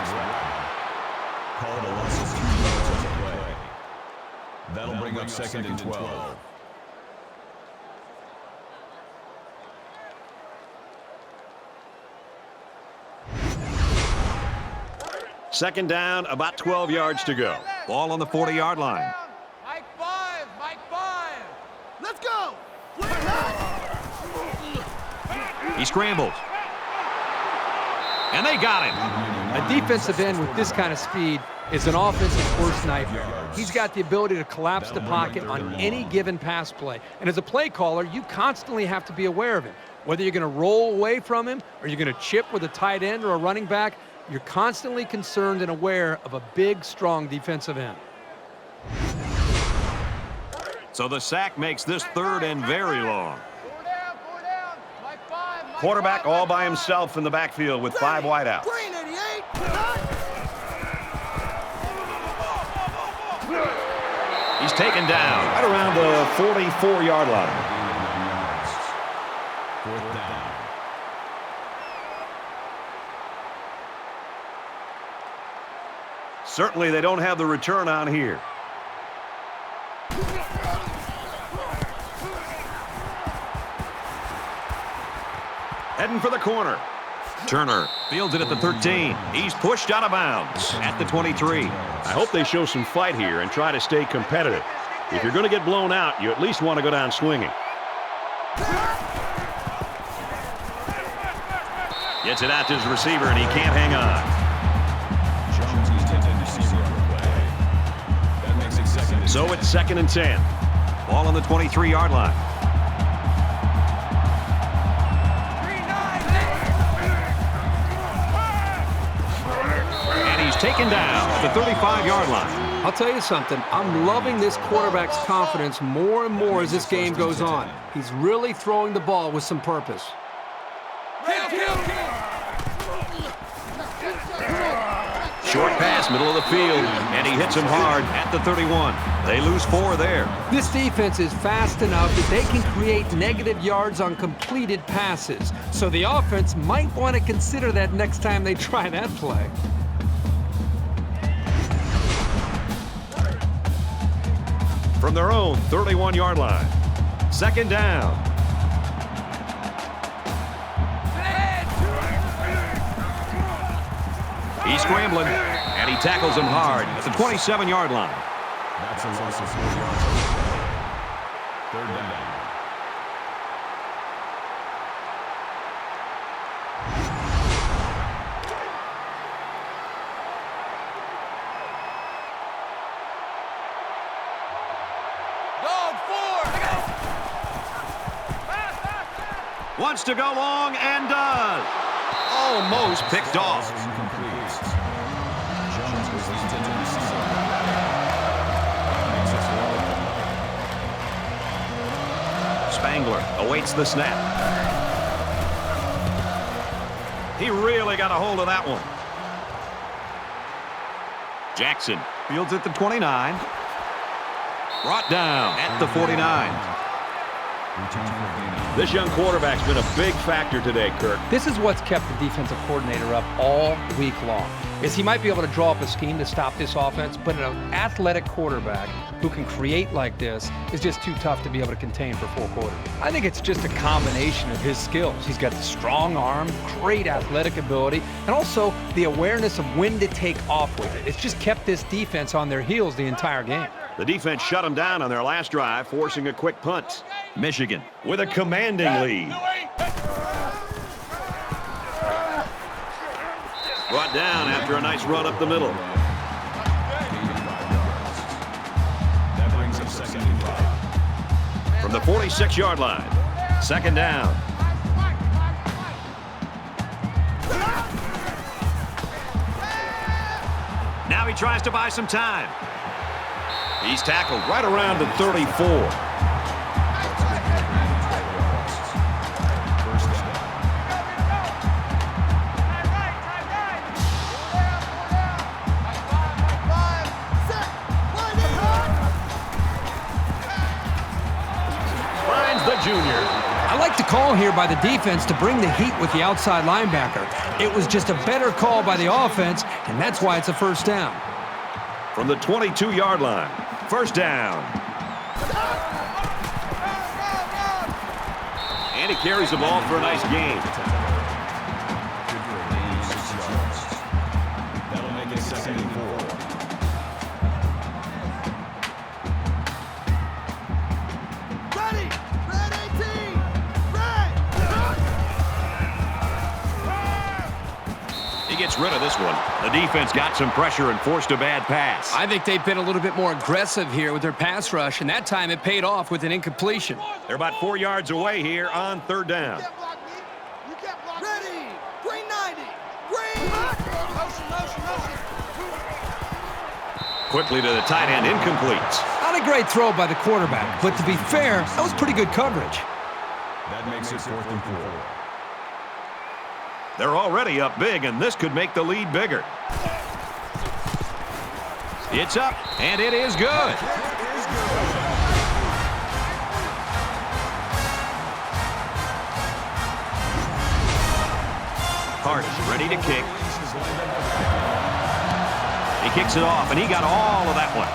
Call it a loss of 2 yards on the play. That'll bring up second and 12. Second down, about 12 yards to go. Ball on the 40-yard line. Mike 5. Let's go. He scrambles. And they got him. A defensive end with this kind of speed is an offensive worst nightmare. He's got the ability to collapse the pocket on any given pass play. And as a play caller, you constantly have to be aware of him. Whether you're going to roll away from him or you're going to chip with a tight end or a running back, you're constantly concerned and aware of a big, strong defensive end. So the sack makes this third and very long. Quarterback all by himself in the backfield with 5 wideouts. Green 88. He's taken down right around the 44-yard line. 4th down. Certainly they don't have the return on here. Heading for the corner. Turner fields it at the 13. He's pushed out of bounds at the 23. I hope they show some fight here and try to stay competitive. If you're going to get blown out, you at least want to go down swinging. Gets it out to his receiver, and he can't hang on. Jones intended receiver on the play. That makes it 2nd and 10. So it's 2nd and 10. Ball on the 23-yard line. And he's taken down at the 35-yard line. I'll tell you something. I'm loving this quarterback's confidence more and more as this game goes on. He's really throwing the ball with some purpose. Short pass, middle of the field, and he hits him hard at the 31. They lose 4 there. This defense is fast enough that they can create negative yards on completed passes. So the offense might want to consider that next time they try that play. From their own 31-yard line. 2nd down. He's scrambling, and he tackles him hard at the 27-yard line. That's a loss of 4 yards on the play. 3rd down. Wants to go long and does. Almost picked off. Incomplete. Jones was the intended receiver. Makes it 4th. Spangler awaits the snap. He really got a hold of that one. Jackson fields at the 29. Brought down at the 49. This young quarterback's been a big factor today, Kirk. This is what's kept the defensive coordinator up all week long, is he might be able to draw up a scheme to stop this offense, but an athletic quarterback who can create like this is just too tough to be able to contain for 4 quarters. I think it's just a combination of his skills. He's got the strong arm, great athletic ability, and also the awareness of when to take off with it. It's just kept this defense on their heels the entire game. The defense shut them down on their last drive, forcing a quick punt. Michigan With a commanding lead. brought down after a nice run up the middle. That brings up 2nd and 5. From the 46-yard line. 2nd down. Now he tries to buy some time. He's tackled right around the 34. Finds the junior. I like the call here by the defense to bring the heat with the outside linebacker. It was just a better call by the offense, and that's why it's a 1st down. From the 22-yard line. 1st down. And he carries the ball for a nice gain. Good for a gain of 6 yards. That'll make it 2nd and 4. Ready! Ready, team! Ready! He gets rid of this one. The defense got some pressure and forced a bad pass. I think they've been a little bit more aggressive here with their pass rush, and that time it paid off with an incompletion. They're about 4 yards away here on 3rd down. You can't block me. You can't block me. Ready! Green 90! Green! Motion, motion, motion. Quickly to the tight end, incomplete. Not a great throw by the quarterback, but to be fair, that was pretty good coverage. That makes it 4th and 4. They're already up big, and this could make the lead bigger. It's up, and it is good. Hart ready to kick. He kicks it off, and he got all of that one.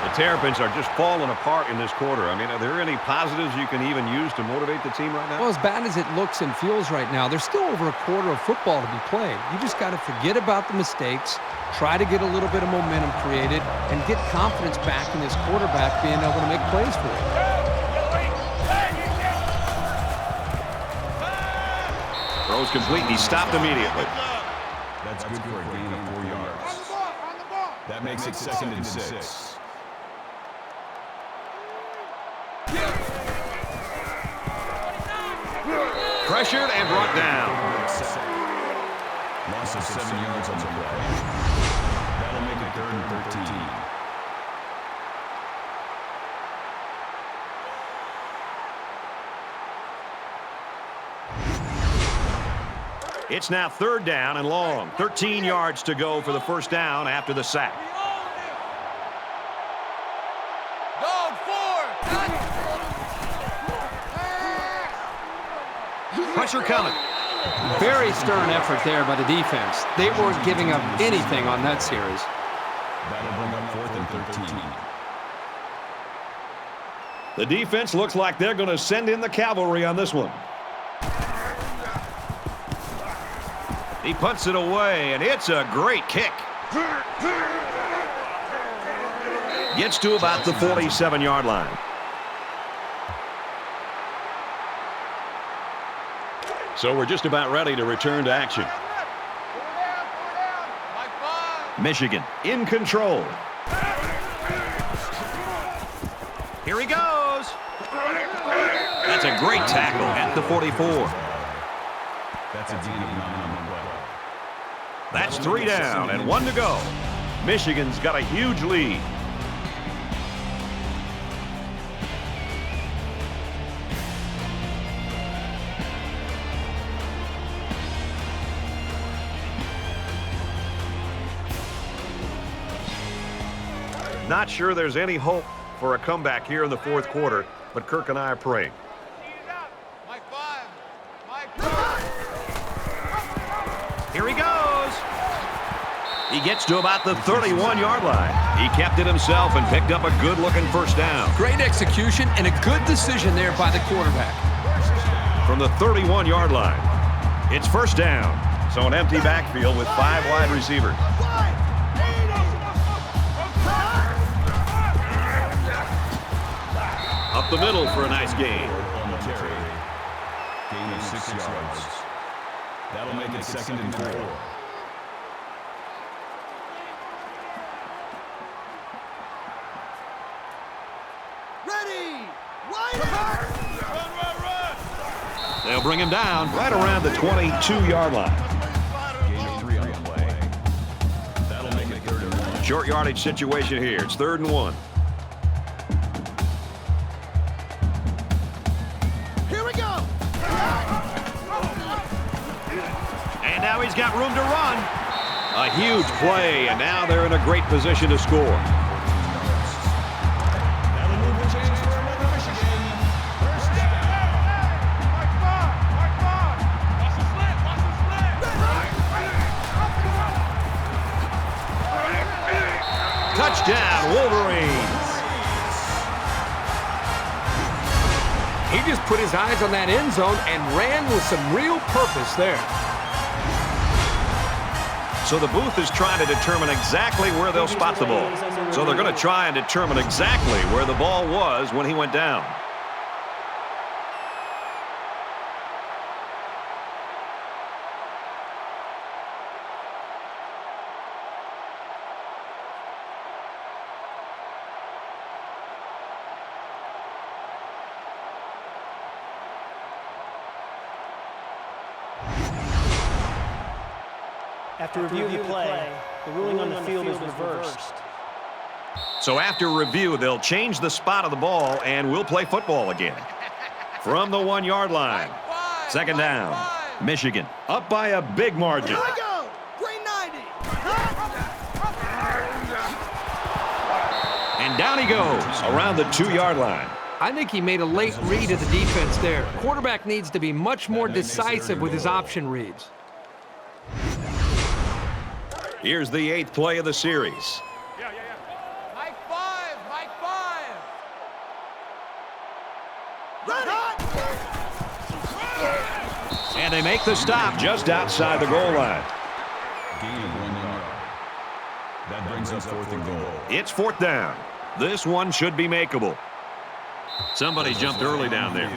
The Terrapins are just falling apart in this quarter. I mean, are there any positives you can even use to motivate the team right now? Well, as bad as it looks and feels right now, there's still over a quarter of football to be played. You just got to forget about the mistakes, try to get a little bit of momentum created, and get confidence back in this quarterback being able to make plays for you. Throws complete, and he stopped immediately. That's good for a gain of 4 yards. That makes it 2nd and 6. Pressured and brought down. Loss of 7 yards on the play. That'll make it 3rd and 13. It's now 3rd down and long. 13 yards to go for the first down after the sack. Pressure coming. Very stern effort there by the defense. They weren't giving up anything on that series. That'll bring up 4th and 13. The defense looks like they're going to send in the cavalry on this one. He punts it away, and it's a great kick. Gets to about the 47-yard line. So we're just about ready to return to action. Michigan in control. Here he goes. That's a great tackle at the 44. That's a gain of 9 on the play. That's 3 down and 1 to go. Michigan's got a huge lead. Not sure there's any hope for a comeback here in the 4th quarter, but Kirk and I are praying. Here he goes. He gets to about the 31-yard line. He kept it himself and picked up a good-looking first down. Great execution and a good decision there by the quarterback. From the 31-yard line, it's first down. So an empty backfield with 5 wide receivers. Up the middle for a nice gain. On the carry. Gain of 6 yards. That'll make it 2nd and 4. Ready! Wide They'll bring him down right around the 22-yard line. Gain of 3 on the play. That'll make it 3rd and 1. Short yardage situation here. It's 3rd and 1. Here we go! And now he's got room to run. A huge play, and now they're in a great position to score. That'll move the chains for another Michigan. First down. Touchdown, Wolverines. He just put his eyes on that end zone and ran with some real purpose there. So the booth is trying to determine exactly where they'll spot the ball. So they're going to try and determine exactly where the ball was when he went down. After review of the play, the ruling on the field is reversed. So after review, they'll change the spot of the ball, and we'll play football again. From the 1-yard line, 2nd down, Michigan up by a big margin. Here we go! Green 90! And down he goes around the 2-yard line. I think he made a late read of the defense there. Quarterback needs to be much more decisive with his option reads. Here's the 8th play of the series. Mike 5, Mike 5. And they make the stop just outside the goal line. Gain of 1 yard. That brings up 4th and goal. It's 4th down. This one should be makeable. Somebody jumped early down there.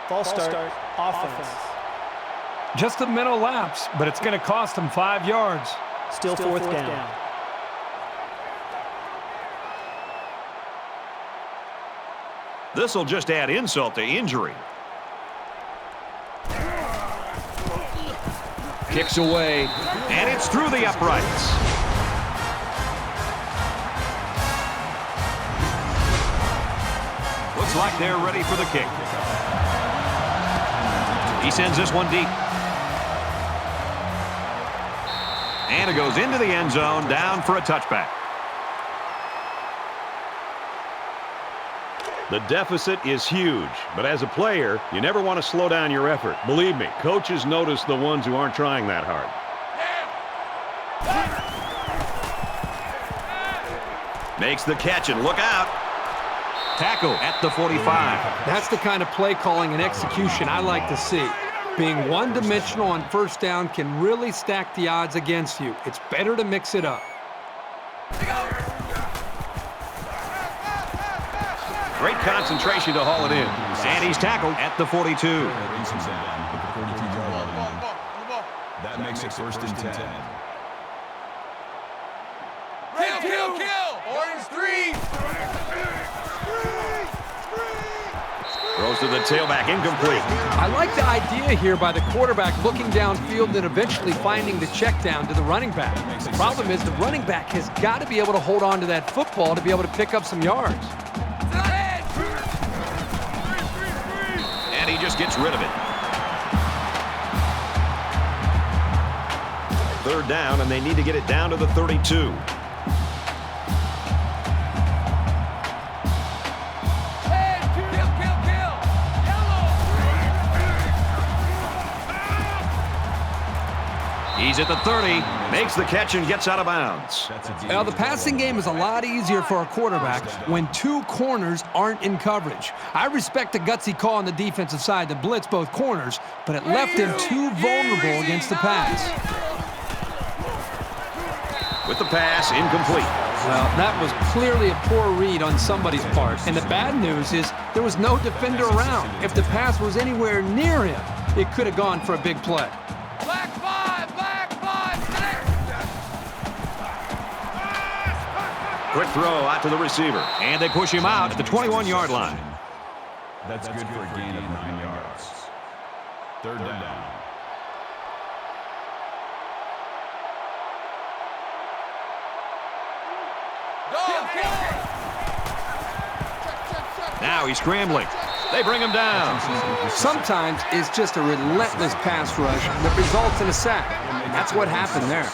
False start, offense. Just a mental lapse, but it's going to cost him 5 yards. Still fourth down. This will just add insult to injury. Kicks away, and it's through the uprights. Looks like they're ready for the kick. He sends this one deep. And it goes into the end zone, down for a touchback. The deficit is huge, but as a player, you never want to slow down your effort. Believe me, coaches notice the ones who aren't trying that hard. Makes the catch, and look out. Tackle at the 45. That's the kind of play calling and execution I like to see. Being one-dimensional on first down can really stack the odds against you. It's better to mix it up. Great concentration to haul it in. And he's tackled at the 42. That makes it 1st and 10. Kill! Orange 3. Throws to the tailback, incomplete. I like the idea here by the quarterback looking downfield and eventually finding the check down to the running back. The problem is the running back has got to be able to hold on to that football to be able to pick up some yards. And he just gets rid of it. 3rd down, and they need to get it down to the 32. He's at the 30, makes the catch and gets out of bounds. Now, the passing game is a lot easier for a quarterback when 2 corners aren't in coverage. I respect the gutsy call on the defensive side to blitz both corners, but it left him too vulnerable against the pass. With the pass, incomplete. Well, that was clearly a poor read on somebody's part. And the bad news is there was no defender around. If the pass was anywhere near him, it could have gone for a big play. Black 5, Black 5. Quick throw out to the receiver. And they push him out at the 21-yard line. That's good for a gain of 9 yards. 3rd down. Now he's scrambling. They bring him down. Sometimes it's just a relentless pass rush that results in a sack. That's what happened there.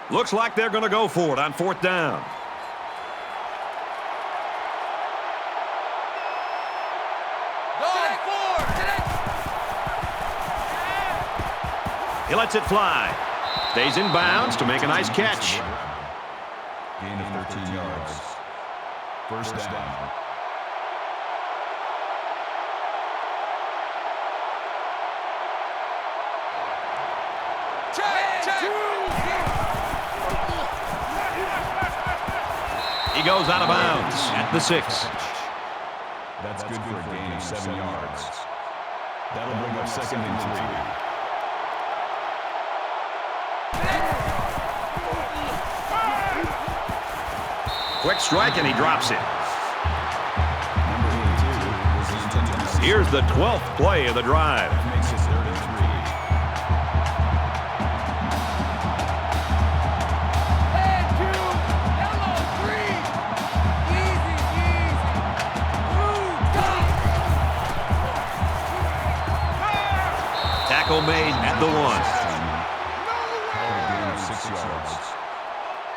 Looks like they're going to go for it on 4th down. He lets it fly. Stays in bounds to make a nice catch. Gain of 13 yards. 1st down. He goes out of bounds at the 6. That's good for a gain of 7 yards. That'll bring up 2nd and 3. Quick strike, and he drops it. Here's the 12th play of the drive. That makes it 3rd and 3.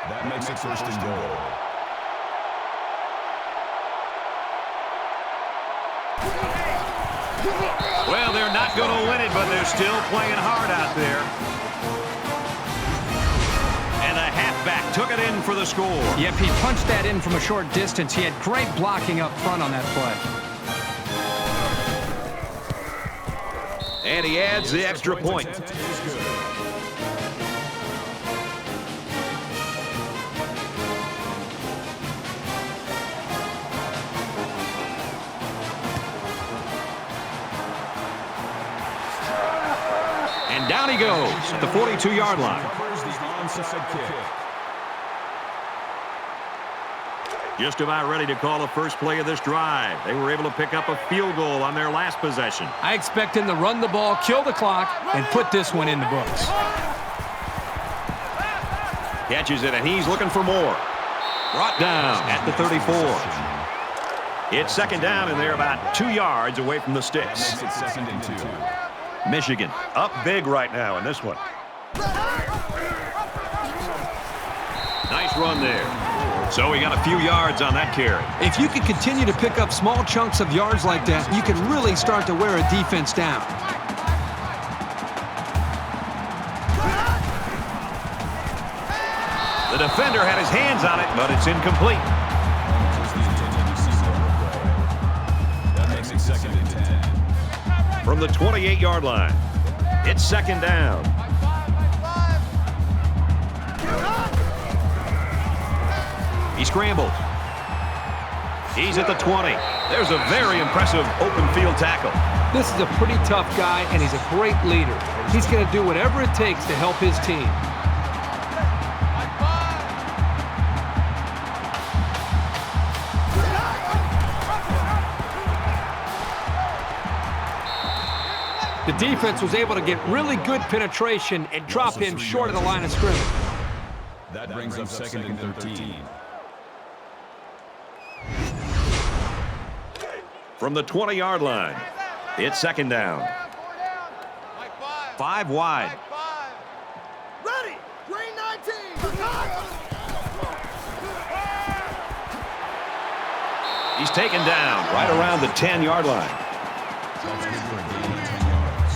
That makes it first and goal. Well, they're not going to win it, but they're still playing hard out there. And the halfback took it in for the score. Yep, he punched that in from a short distance. He had great blocking up front on that play. And he adds the extra point. And down he goes at the 42-yard line. Just about ready to call the first play of this drive. They were able to pick up a field goal on their last possession. I expect him to run the ball, kill the clock, and put this one in the books. Catches it, and he's looking for more. Brought down at the 34. It's second down, and they're about 2 yards away from the sticks. It's second and 2. Michigan up big right now in this one. Nice run there. So he got a few yards on that carry. If you can continue to pick up small chunks of yards like that, you can really start to wear a defense down. The defender had his hands on it, but it's incomplete. That makes it second and 10. From the 28-yard line, it's second down. He scrambled. He's at the 20. There's a very impressive open field tackle. This is a pretty tough guy, and he's a great leader. He's going to do whatever it takes to help his team. The defense was able to get really good penetration and drop him short of the line of scrimmage. That brings up second and 13. From the 20-yard line, it's second down. 5 wide. Ready. Green 19. He's taken down right around the 10-yard line. That's good for a gain of 10 yards.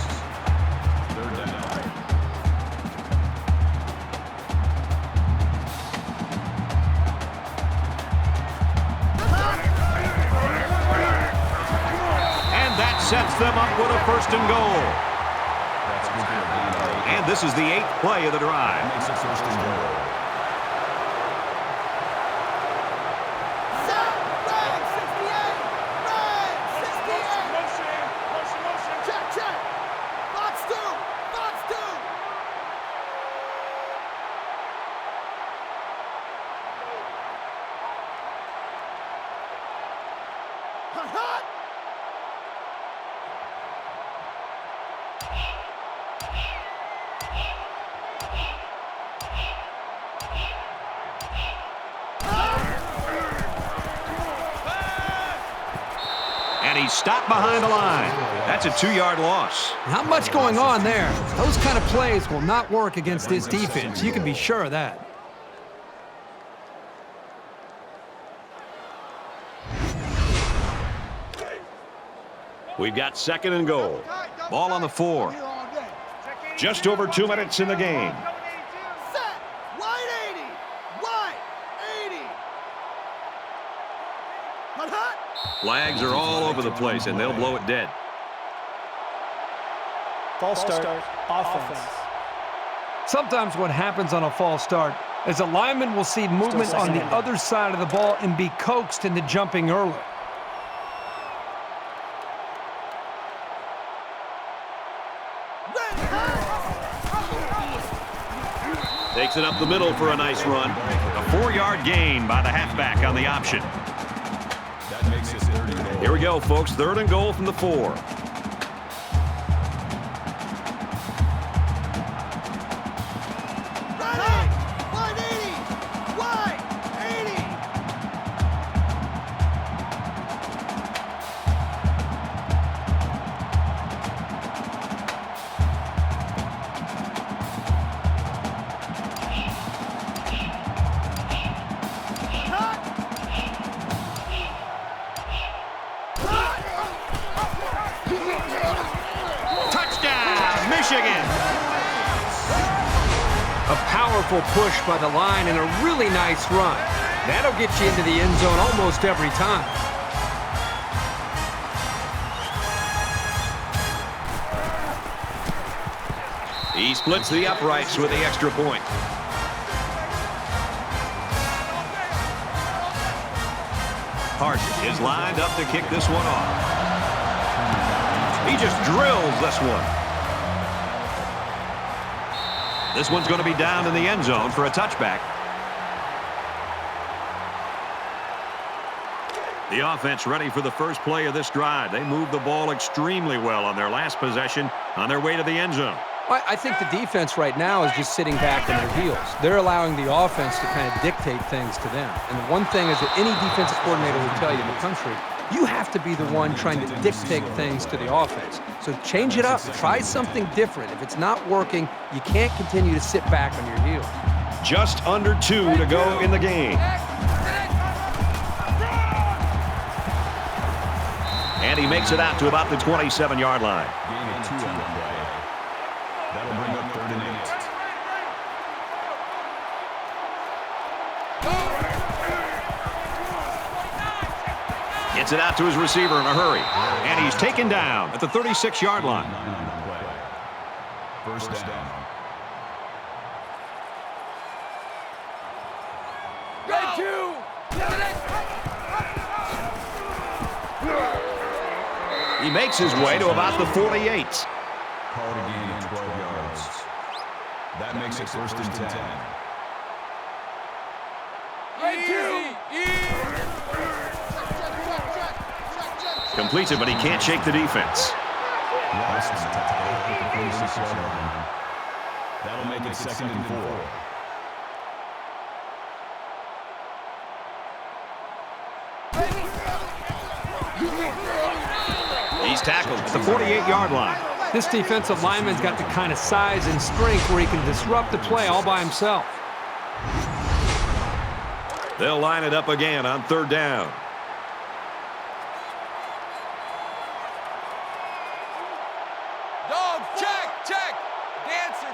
Third down. Sets them up with a first and goal. That's good for a gain of 8. And this is the 8th play of the drive. That makes it first and goal. Set. Red 68. Red 68. Check, check. Box 2. Box 2. Hot, hot. And he's stopped behind the line. That's a 2-yard loss. Not much going on there. Those kind of plays will not work against this defense. You can be sure of that. We've got second and goal. Ball on the 4. Just over 2 minutes in the game. Set. Wide 80. Wide 80. Hot, hot. Flags are all over the place, and they'll blow it dead. False start. Offense. Sometimes what happens on a false start is a lineman will see movement on the other side of the ball and be coaxed into jumping early. Takes it up the middle for a nice run. A 4-yard gain by the halfback on the option. That makes it third and goal. Here we go, folks. Third and goal from the 4. Ready. Wide 80. Wide 80. powerful push by the line and a really nice run. That'll get you into the end zone almost every time. He splits the uprights with the extra point. Hart is lined up to kick this one off. He just drills this one. This one's going to be down in the end zone for a touchback. The offense ready for the first play of this drive. They moved the ball extremely well on their last possession on their way to the end zone. I think the defense right now is just sitting back on their heels. They're allowing the offense to kind of dictate things to them. And the one thing is that any defensive coordinator will tell you in the country, you have to be the one trying to dictate things to the offense. So change it up. Try something different. If it's not working, you can't continue to sit back on your heels. Just under 2 to go in the game. And he makes it out to about the 27-yard line. Gain of 2 on the play. That'll bring up 3rd and 8. Gets it out to his receiver in a hurry. And he's taken down at the 36-yard line. First down. He makes his way to about the 48. Called a gain of 12 yards. That makes it 1st and 10. Completes it, but he can't shake the defense. Lost the tackle at the 46-yard line. That'll make it 2nd and 4. He's tackled at the 48-yard line. This defensive lineman's got the kind of size and strength where he can disrupt the play all by himself. They'll line it up again on 3rd down. Dog, check. Dancer.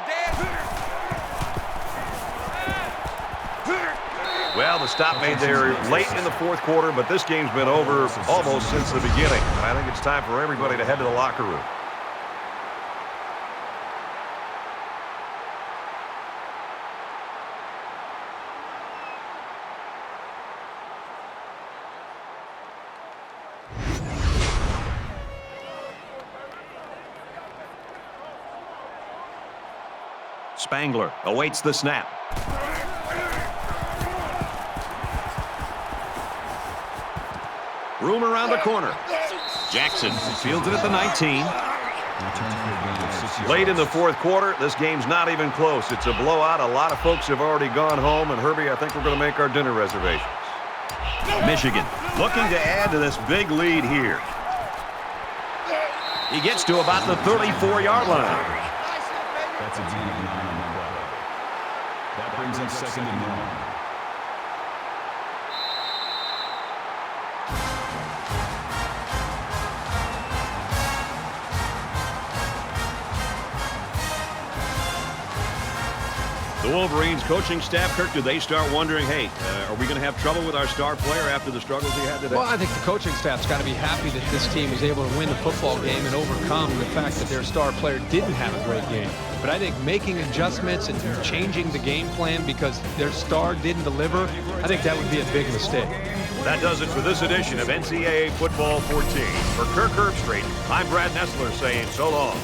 Well, the stop made there late in the 4th quarter, but this game's been over almost since the beginning. I think it's time for everybody to head to the locker room. Spangler awaits the snap. Room around the corner. Jackson fields it at the 19. Late in the 4th quarter, this game's not even close. It's a blowout. A lot of folks have already gone home. And, Herbie, I think we're going to make our dinner reservations. Michigan looking to add to this big lead here. He gets to about the 34-yard line. That's a gain of 9 on the play. That brings up 2nd and 1. The Wolverines coaching staff, Kirk, do they start wondering, hey, are we going to have trouble with our star player after the struggles he had today? Well, I think the coaching staff's got to be happy that this team was able to win the football game and overcome the fact that their star player didn't have a great game. But I think making adjustments and changing the game plan because their star didn't deliver, I think that would be a big mistake. That does it for this edition of NCAA Football 14. For Kirk Herbstreit, I'm Brad Nessler saying so long.